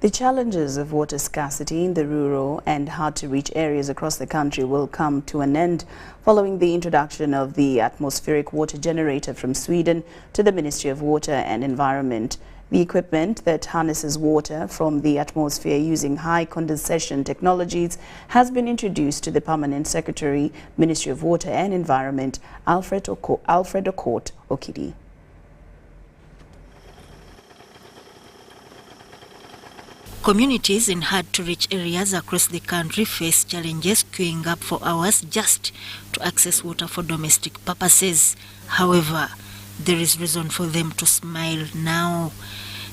The challenges of water scarcity in the rural and hard-to-reach areas across the country will come to an end following the introduction of the atmospheric water generator from Sweden to the Ministry of Water and Environment. The equipment that harnesses water from the atmosphere using high condensation technologies has been introduced to the Permanent Secretary, Ministry of Water and Environment, Alfred Okot Okidi. Communities in hard-to-reach areas across the country face challenges queuing up for hours just to access water for domestic purposes. However, there is reason for them to smile now.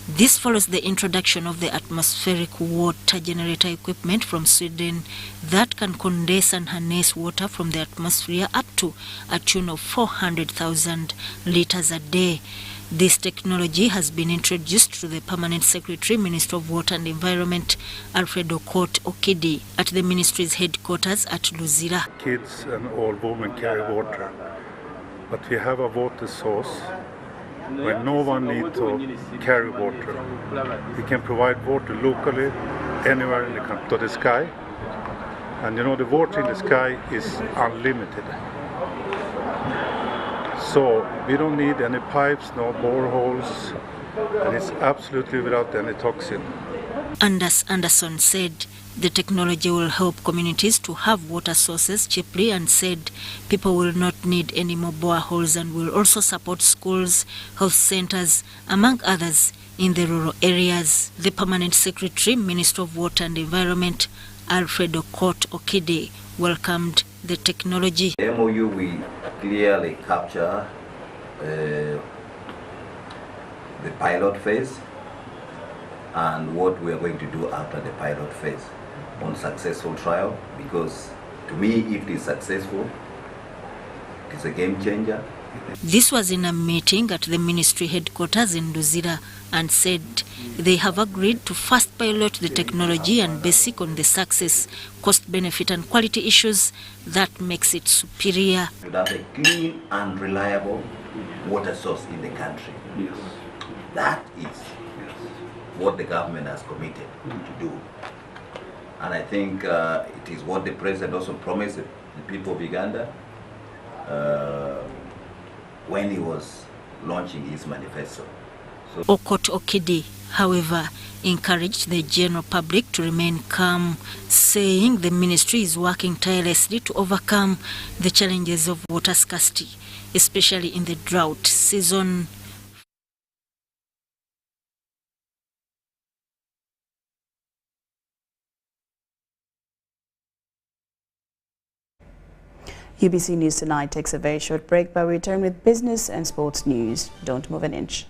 This follows the introduction of the atmospheric water generator equipment from Sweden that can condense and harness water from the atmosphere up to a tune of 400,000 liters a day. This technology has been introduced to the Permanent Secretary, Minister of Water and Environment, Alfred Okot Okidi, at the ministry's headquarters at Luzira. Kids and all women carry water, but we have a water source where no one needs to carry water. We can provide water locally, anywhere in the country, to the sky. And you know, the water in the sky is unlimited. So we don't need any pipes, no boreholes, and it's absolutely without any toxin. Anders Anderson said the technology will help communities to have water sources cheaply, and said people will not need any more boreholes and will also support schools, health centers, among others, in the rural areas. The Permanent Secretary, Minister of Water and Environment, Alfred Okot Okidi, welcomed the technology. The MOU, we clearly capture the pilot phase and what we are going to do after the pilot phase on successful trial, because to me, if it is successful, it is a game changer. This was in a meeting at the ministry headquarters in Luzira, and said they have agreed to first pilot the technology and basic on the success, cost benefit and quality issues that makes it superior. To have a clean and reliable water source in the country. Yes. That is what the government has committed to do. And I think it is what the president also promised the people of Uganda when he was launching his manifesto. So Okot Okidi, however, encouraged the general public to remain calm, saying the ministry is working tirelessly to overcome the challenges of water scarcity, especially in the drought season. UBC News Tonight takes a very short break, but we return with business and sports news. Don't move an inch.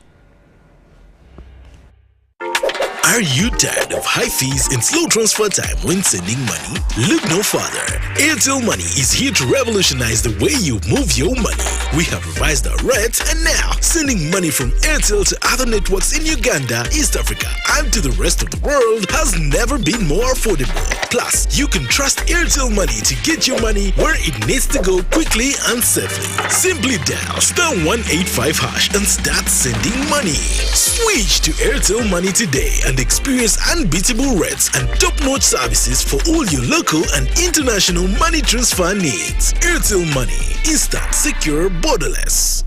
Are you tired of high fees and slow transfer time when sending money? Look no further. Airtel Money is here to revolutionize the way you move your money. We have revised our rates, and now sending money from Airtel to other networks in Uganda, East Africa, and to the rest of the world has never been more affordable. Plus, you can trust Airtel Money to get your money where it needs to go quickly and safely. Simply dial *185# and start sending money. Switch to Airtel Money today and experience unbeatable rates and top-notch services for all your local and international money transfer needs. Airtel Money. Instant, secure, borderless.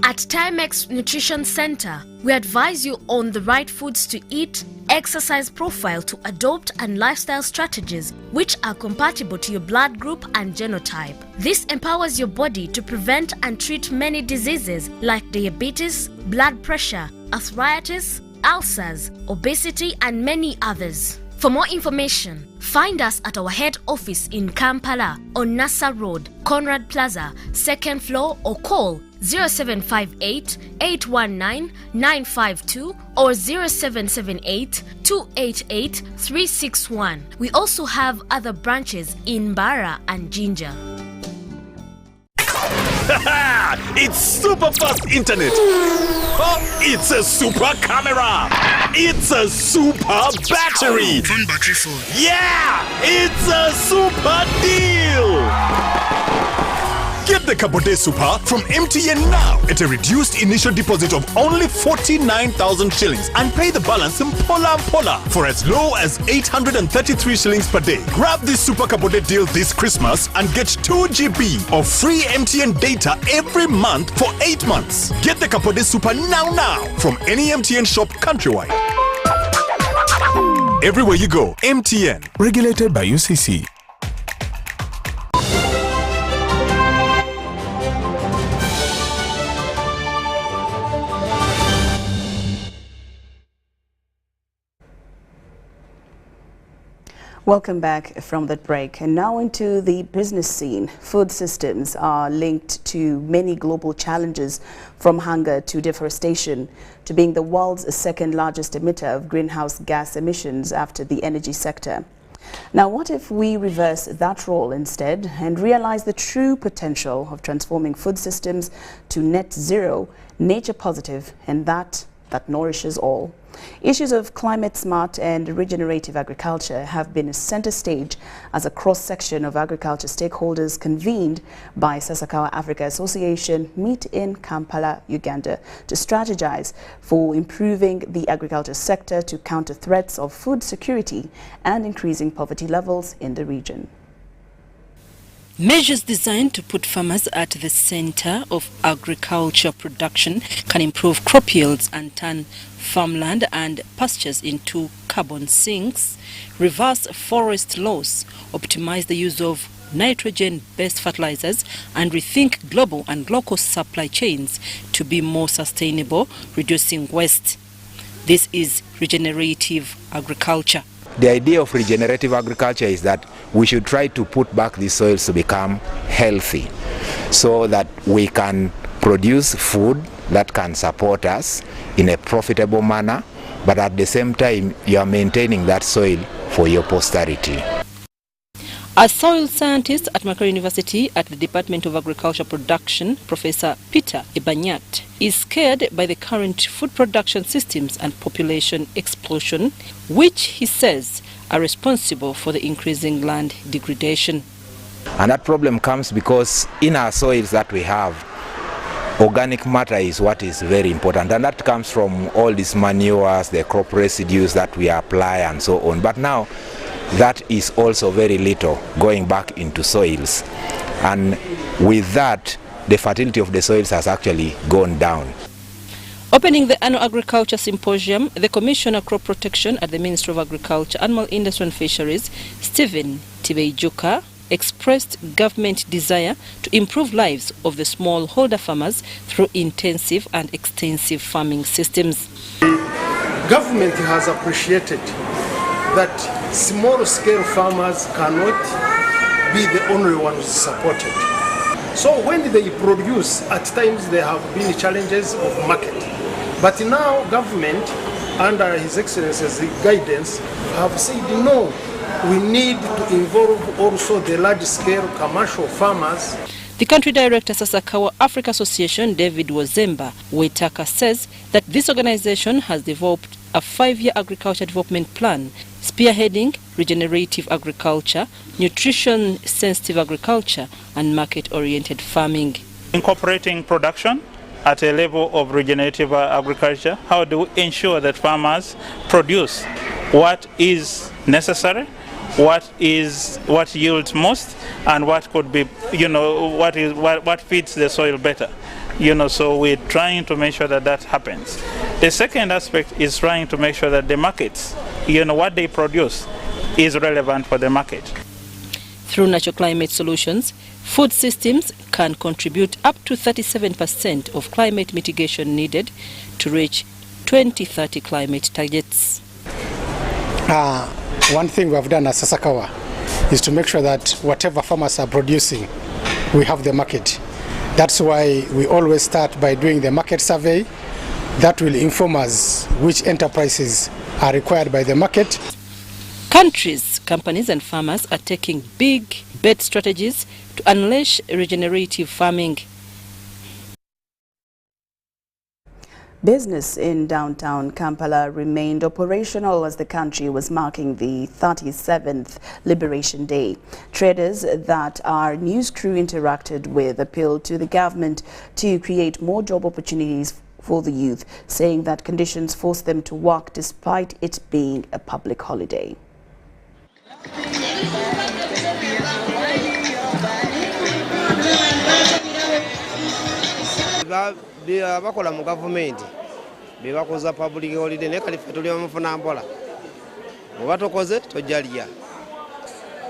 At Timex Nutrition Center, we advise you on the right foods to eat, exercise profile to adopt, and lifestyle strategies which are compatible to your blood group and genotype. This empowers your body to prevent and treat many diseases like diabetes, blood pressure, arthritis, ulcers, obesity, and many others. For more information, find us at our head office in Kampala on Nassa Road, Conrad Plaza, 2nd floor, or call 0758 819 952 or 0778 288 361. We also have other branches in Mbara and Jinja. It's super fast internet. Oh, it's a super camera. It's a super battery. Phone battery full. Yeah, it's a super deal. Get the Kabode Super from MTN now at a reduced initial deposit of only 49,000 shillings and pay the balance in Pola for as low as 833 shillings per day. Grab this Super Kabode deal this Christmas and get 2 GB of free MTN data every month for 8 months. Get the Kabode Super now from any MTN shop countrywide. Everywhere you go, MTN. Regulated by UCC. Welcome back from that break. And now into the business scene. Food systems are linked to many global challenges, from hunger to deforestation to being the world's second largest emitter of greenhouse gas emissions after the energy sector. Now, what if we reverse that role instead and realize the true potential of transforming food systems to net zero, nature positive, and that nourishes all? Issues of climate-smart and regenerative agriculture have been center stage as a cross-section of agriculture stakeholders convened by Sasakawa Africa Association meet in Kampala, Uganda, to strategize for improving the agriculture sector to counter threats of food security and increasing poverty levels in the region. Measures designed to put farmers at the center of agriculture production can improve crop yields and turn farmland and pastures into carbon sinks, reverse forest loss, optimize the use of nitrogen-based fertilizers, and rethink global and local supply chains to be more sustainable, reducing waste. This is regenerative agriculture. The idea of regenerative agriculture is that we should try to put back the soils to become healthy so that we can produce food that can support us in a profitable manner, but at the same time you are maintaining that soil for your posterity. A soil scientist at Macquarie University at the Department of Agriculture Production, Professor Peter Ibanyat, is scared by the current food production systems and population explosion, which he says are responsible for the increasing land degradation. And that problem comes because in our soils that we have, organic matter is what is very important, and that comes from all these manures, the crop residues that we apply and so on. But now that is also very little going back into soils, and with that the fertility of the soils has actually gone down. Opening the annual agriculture symposium, the Commissioner of Crop Protection at the Ministry of Agriculture, Animal Industry and Fisheries, Stephen Tibeijuka, expressed government desire to improve lives of the smallholder farmers through intensive and extensive farming systems. Government has appreciated that small-scale farmers cannot be the only ones supported. So when they produce, at times there have been challenges of market. But now government under His Excellency's guidance, have said no. We need to involve also the large-scale commercial farmers. The country director Sasakawa Africa Association, David Wazemba Waitaka, says that this organization has developed a 5-year agriculture development plan, spearheading regenerative agriculture, nutrition-sensitive agriculture, and market-oriented farming. Incorporating production at a level of regenerative agriculture, how do we ensure that farmers produce what is necessary, what yields most, and what could be, what feeds the soil better. So we're trying to make sure that that happens. The second aspect is trying to make sure that the markets, what they produce is relevant for the market. Through natural climate solutions, food systems can contribute up to 37% of climate mitigation needed to reach 2030 climate targets. One thing we have done at Sasakawa is to make sure that whatever farmers are producing, we have the market. That's why we always start by doing the market survey. That will inform us which enterprises are required by the market. Countries, companies and farmers are taking big bet strategies to unleash regenerative farming. Business in downtown Kampala remained operational as the country was marking the 37th Liberation Day. Traders that our news crew interacted with appealed to the government to create more job opportunities for the youth, saying that conditions forced them to work despite it being a public holiday. Bakola mu government bebakoza public holiday ne kalife tuli bamufuna mpola oba tokoze tojaliya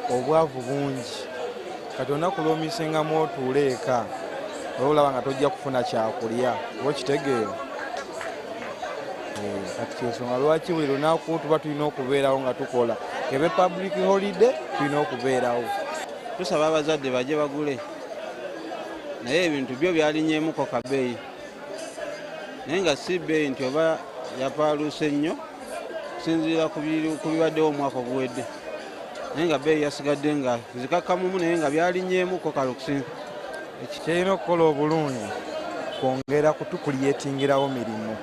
obwavu bungi kati onaku lw'omisengamu otuuleeka olaba nga tojja kufuna kyakulya okitegeera kati kyensonga lwaki buli lunaku tuba tulina okubeerawo nga tukola kebe public holiday tulina okubeerawo. Tusaba abazadde bajje bagule naye ebintu byo byalinyeemuko kabeeyi naye nga si bbeeyi nti oba yapaaluuse nnyo kusinziira ku bibaddewo omwaka oguwedde naye nga bbeeyi yasigadde nga zikakkamumu naye nga byalinyeemuko kalukusi. Ekirina okukola obulungi kwongera kutukulyetingirawo mirimu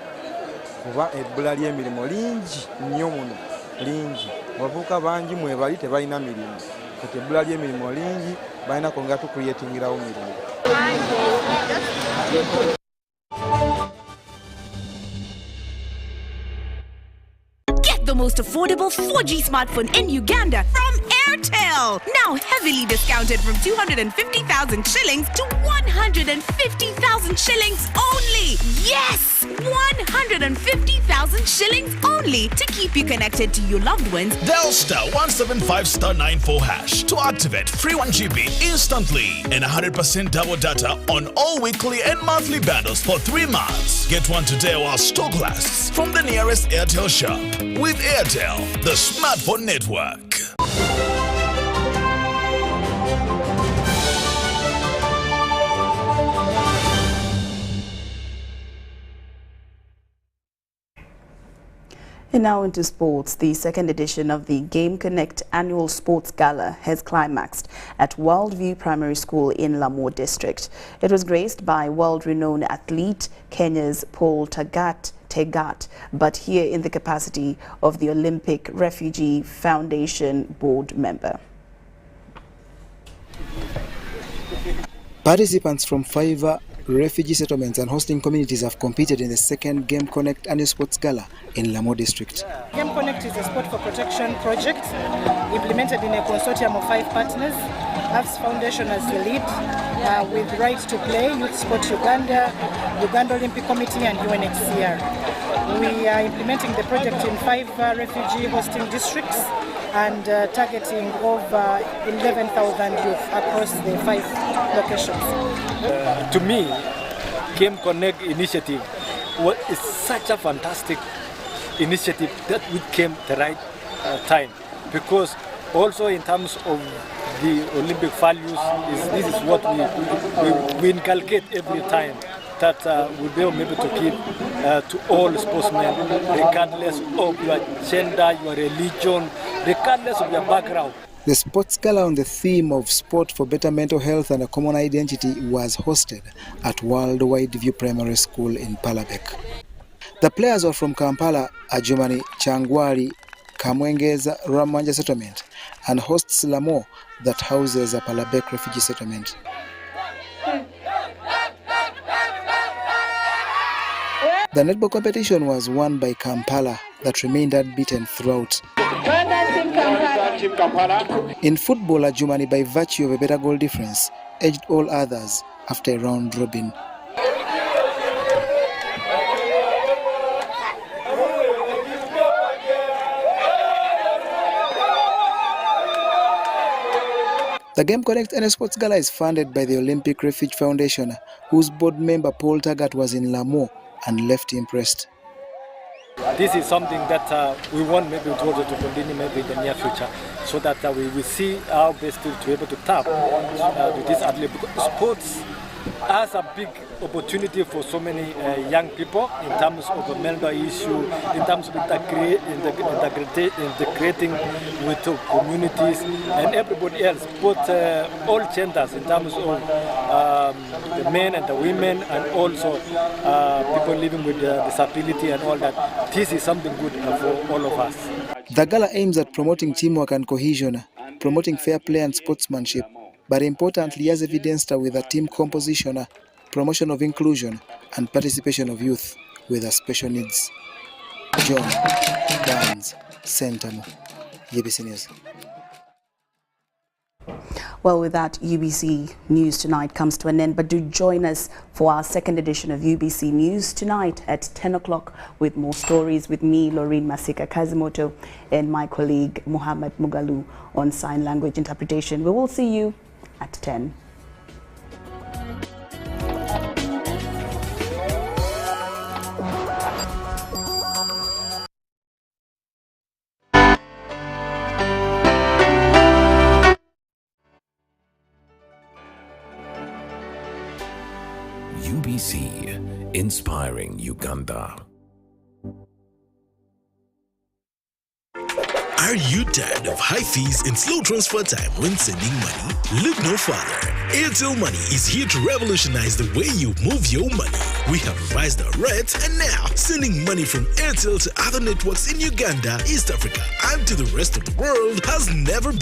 kuba ebbula ly'emirimu lingi nnyo muno lingi. Abavubuka bangi mwebali tebalina mirimu kati ebbula ly'emirimu lingi balina kwongera tukulyetingirawo mirimu. Get the most affordable 4G smartphone in Uganda from Airtel. Now heavily discounted from 250,000 shillings to 150,000 shillings only. Yes, 150,000 shillings only to keep you connected to your loved ones. Dial *175*94# to activate free 1GB instantly and 100% double data on all weekly and monthly bundles for 3 months. Get one today while stock lasts from the nearest Airtel shop. With Airtel, the smartphone network. And now into sports. The second edition of the Game Connect Annual Sports Gala has climaxed at Worldview Primary School in Lamour District. It was graced by world-renowned athlete Kenya's Paul Tegat, but here in the capacity of the Olympic Refugee Foundation board member. Participants from 5 refugee settlements and hosting communities have competed in the second Game Connect Annual Sports Gala in Lamour District. Game Connect is a sport for protection project implemented in a consortium of 5 partners. AFS Foundation as the lead, with Right to Play, Youth Sport Uganda, Uganda Olympic Committee and UNHCR. We are implementing the project in 5 refugee hosting districts and targeting over 11,000 youth across the 5 locations. To me, Game Connect initiative is such a fantastic initiative that we came the right time, because also in terms of the Olympic values, this is what we inculcate every time that will be able maybe to give to all sportsmen, regardless of your gender, your religion, regardless of your background. The sports gala on the theme of sport for better mental health and a common identity was hosted at Worldwide View Primary School in Palabek. The players were from Kampala, Ajumani, Changwari, Kamwengeza, Ramanja settlement, and hosts Lamo that houses a Palabek refugee settlement. The netball competition was won by Kampala that remained unbeaten throughout. In football, Ajumani, by virtue of a better goal difference, edged all others after a round robin. The Game Connect and Sports Gala is funded by the Olympic Refuge Foundation, whose board member Paul Taggart was in Lamo and left impressed. This is something that we want maybe to also to continue maybe in the near future, so that we will see how best to be able to tap with this athlete. Because sports has a big opportunity for so many young people in terms of a mental issue, in terms of integrating with communities and everybody else, both all genders, in terms of the men and the women, and also people living with disability and all that. This is something good for all of us. The gala aims at promoting teamwork and cohesion, promoting fair play and sportsmanship, but importantly, as evidenced with a team composition, promotion of inclusion and participation of youth with special needs. John Barnes, Sentamo, UBC News. Well, with that, UBC News Tonight comes to an end, but do join us for our second edition of UBC News Tonight at 10 o'clock with more stories with me, Lauryn Masika Kazimoto, and my colleague, Muhammad Mugalu, on sign language interpretation. We will see you at 10. UBC, inspiring Uganda. Are you tired of high fees and slow transfer time when sending money? Look no further. Airtel Money is here to revolutionize the way you move your money. We have revised our rates, and now sending money from Airtel to other networks in Uganda, East Africa, and to the rest of the world has never been